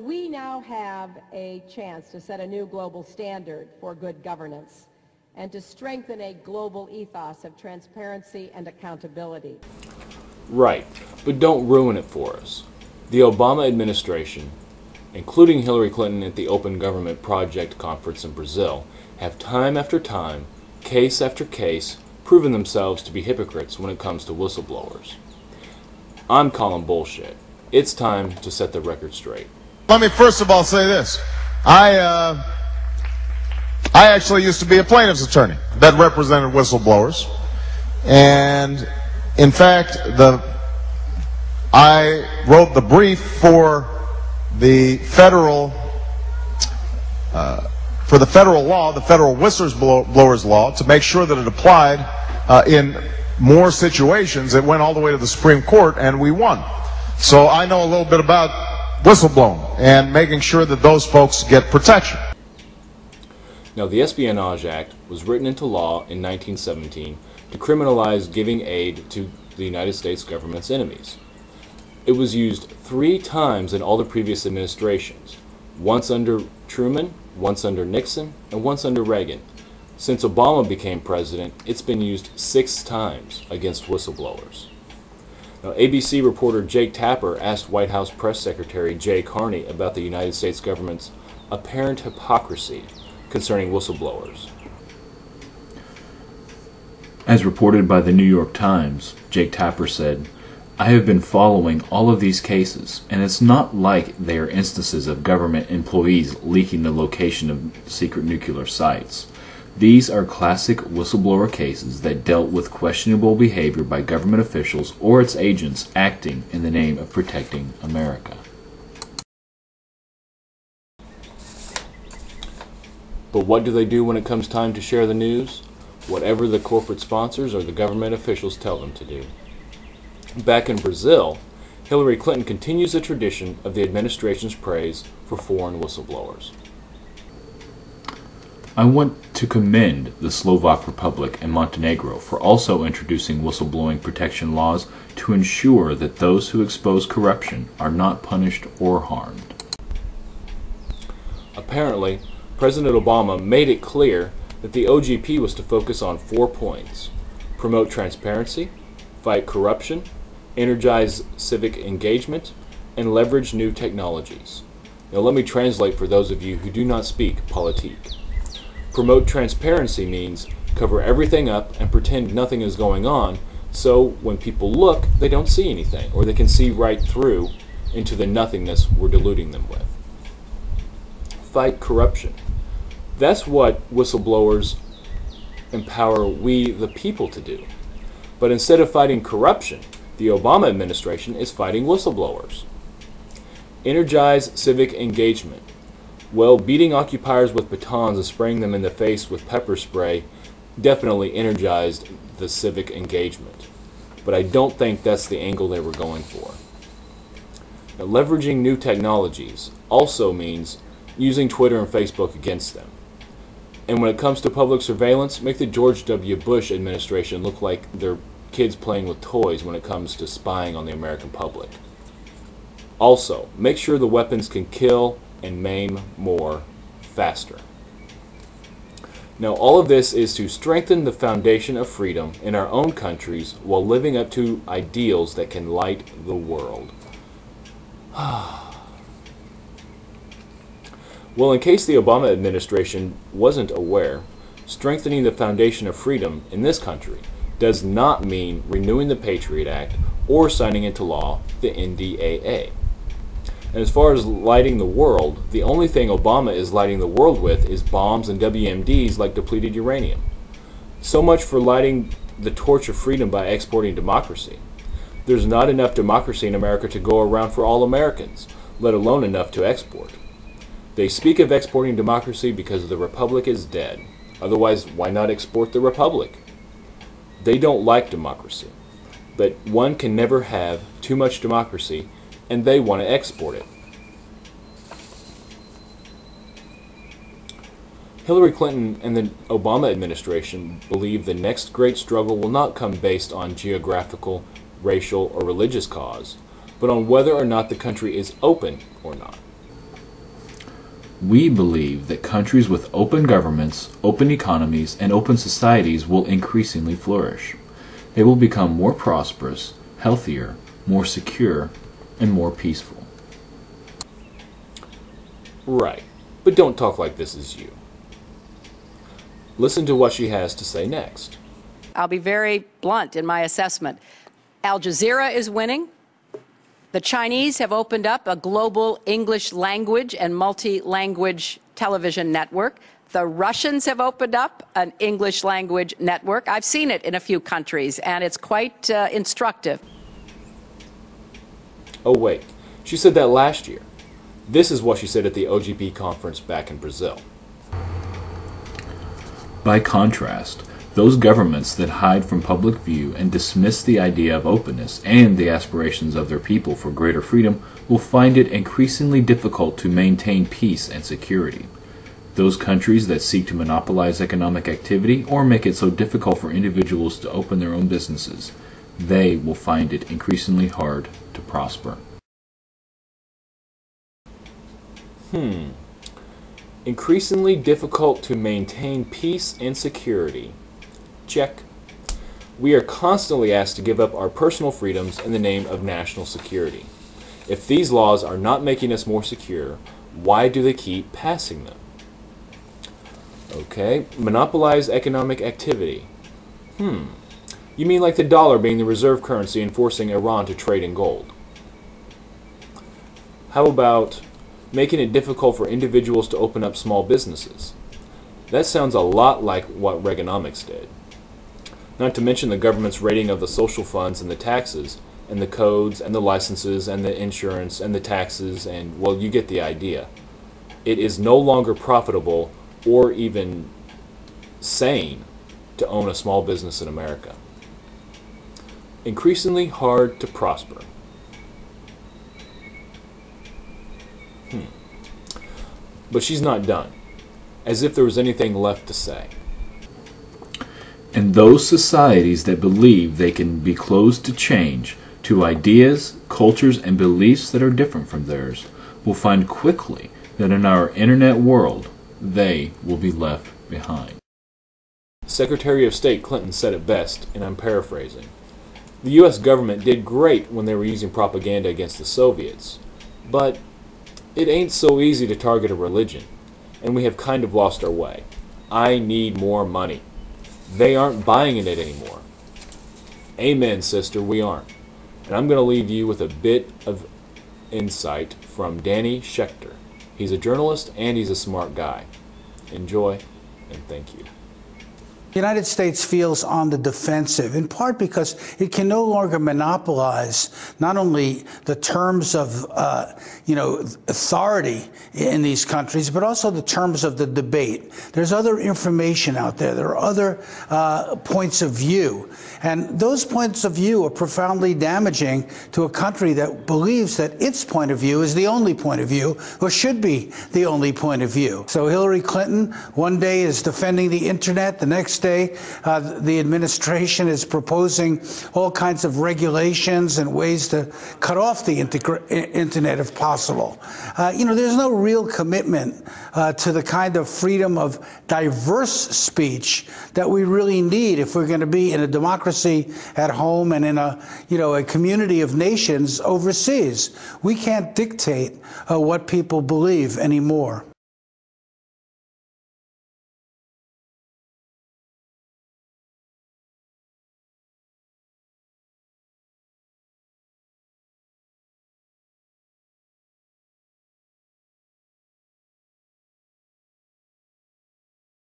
We now have a chance to set a new global standard for good governance and to strengthen a global ethos of transparency and accountability. Right, but don't ruin it for us. The Obama administration, including Hillary Clinton at the Open Government Project conference in Brazil, have time after time, case after case, proven themselves to be hypocrites when it comes to whistleblowers. I'm calling bullshit. It's time to set the record straight. Let me first of all say this. I actually used to be a plaintiff's attorney that represented whistleblowers. And in fact, I wrote the brief for the federal law, the federal whistleblowers law, to make sure that it applied in more situations. It went all the way to the Supreme Court, and we won. So I know a little bit about whistleblowing and making sure that those folks get protection. Now, the Espionage Act was written into law in 1917 to criminalize giving aid to the United States government's enemies. It was used 3 times in all the previous administrations, once under Truman, once under Nixon, and once under Reagan. Since Obama became president, it's been used 6 times against whistleblowers. Now, ABC reporter Jake Tapper asked White House Press Secretary Jay Carney about the United States government's apparent hypocrisy concerning whistleblowers. As reported by the New York Times, Jake Tapper said, "I have been following all of these cases, and it's not like they are instances of government employees leaking the location of secret nuclear sites. These are classic whistleblower cases that dealt with questionable behavior by government officials or its agents acting in the name of protecting America." But what do they do when it comes time to share the news? Whatever the corporate sponsors or the government officials tell them to do. Back in Brazil, Hillary Clinton continues the tradition of the administration's praise for foreign whistleblowers. I want to commend the Slovak Republic and Montenegro for also introducing whistleblowing protection laws to ensure that those who expose corruption are not punished or harmed. Apparently, President Obama made it clear that the OGP was to focus on 4 points: promote transparency, fight corruption, energize civic engagement, and leverage new technologies. Now let me translate for those of you who do not speak politique. Promote transparency means cover everything up and pretend nothing is going on, so when people look, they don't see anything, or they can see right through into the nothingness we're deluding them with. Fight corruption. That's what whistleblowers empower we, the people, to do. But instead of fighting corruption, the Obama administration is fighting whistleblowers. Energize civic engagement. Well, beating occupiers with batons and spraying them in the face with pepper spray definitely energized the civic engagement. But I don't think that's the angle they were going for. Now, leveraging new technologies also means using Twitter and Facebook against them. And when it comes to public surveillance, make the George W. Bush administration look like they're kids playing with toys when it comes to spying on the American public. Also, make sure the weapons can kill and maim more faster. Now, all of this is to strengthen the foundation of freedom in our own countries while living up to ideals that can light the world. Well, in case the Obama administration wasn't aware, strengthening the foundation of freedom in this country does not mean renewing the Patriot Act or signing into law the NDAA. And as far as lighting the world, the only thing Obama is lighting the world with is bombs and WMDs like depleted uranium. So much for lighting the torch of freedom by exporting democracy. There's not enough democracy in America to go around for all Americans, let alone enough to export. They speak of exporting democracy because the Republic is dead. Otherwise, why not export the Republic? They don't like democracy. But one can never have too much democracy, and they want to export it. Hillary Clinton and the Obama administration believe the next great struggle will not come based on geographical, racial, or religious cause, but on whether or not the country is open or not. We believe that countries with open governments, open economies, and open societies will increasingly flourish. They will become more prosperous, healthier, more secure, and more peaceful. Right, but don't talk like this is you. Listen to what she has to say next. I'll be very blunt in my assessment. Al Jazeera is winning. The Chinese have opened up a global English language and multi-language television network. The Russians have opened up an English language network. I've seen it in a few countries, and it's quite instructive. Oh wait, she said that last year. This is what she said at the OGP conference back in Brazil. By contrast, those governments that hide from public view and dismiss the idea of openness and the aspirations of their people for greater freedom will find it increasingly difficult to maintain peace and security. Those countries that seek to monopolize economic activity or make it so difficult for individuals to open their own businesses, they will find it increasingly hard to prosper. Increasingly difficult to maintain peace and security. Check. We are constantly asked to give up our personal freedoms in the name of national security. If these laws are not making us more secure, why do they keep passing them? Okay, monopolize economic activity. You mean like the dollar being the reserve currency and forcing Iran to trade in gold? How about making it difficult for individuals to open up small businesses? That sounds a lot like what Reaganomics did. Not to mention the government's raiding of the social funds and the taxes, and the codes and the licenses and the insurance and the taxes, and, well, you get the idea. It is no longer profitable or even sane to own a small business in America. Increasingly hard to prosper. But she's not done, as if there was anything left to say. And those societies that believe they can be closed to change, to ideas, cultures, and beliefs that are different from theirs, will find quickly that in our internet world, they will be left behind. Secretary of State Clinton said it best, and I'm paraphrasing. The U.S. government did great when they were using propaganda against the Soviets, but it ain't so easy to target a religion, and we have kind of lost our way. I need more money. They aren't buying it anymore. Amen, sister, we aren't. And I'm going to leave you with a bit of insight from Danny Schechter. He's a journalist and he's a smart guy. Enjoy, and thank you. The United States feels on the defensive, in part because it can no longer monopolize not only the terms of, authority in these countries, but also the terms of the debate. There's other information out there. There are other points of view. And those points of view are profoundly damaging to a country that believes that its point of view is the only point of view, or should be the only point of view. So Hillary Clinton one day is defending the internet, the next day the administration is proposing all kinds of regulations and ways to cut off the internet if possible. There's no real commitment to the kind of freedom of diverse speech that we really need if we're going to be in a democracy at home and in a community of nations overseas. We can't dictate what people believe anymore.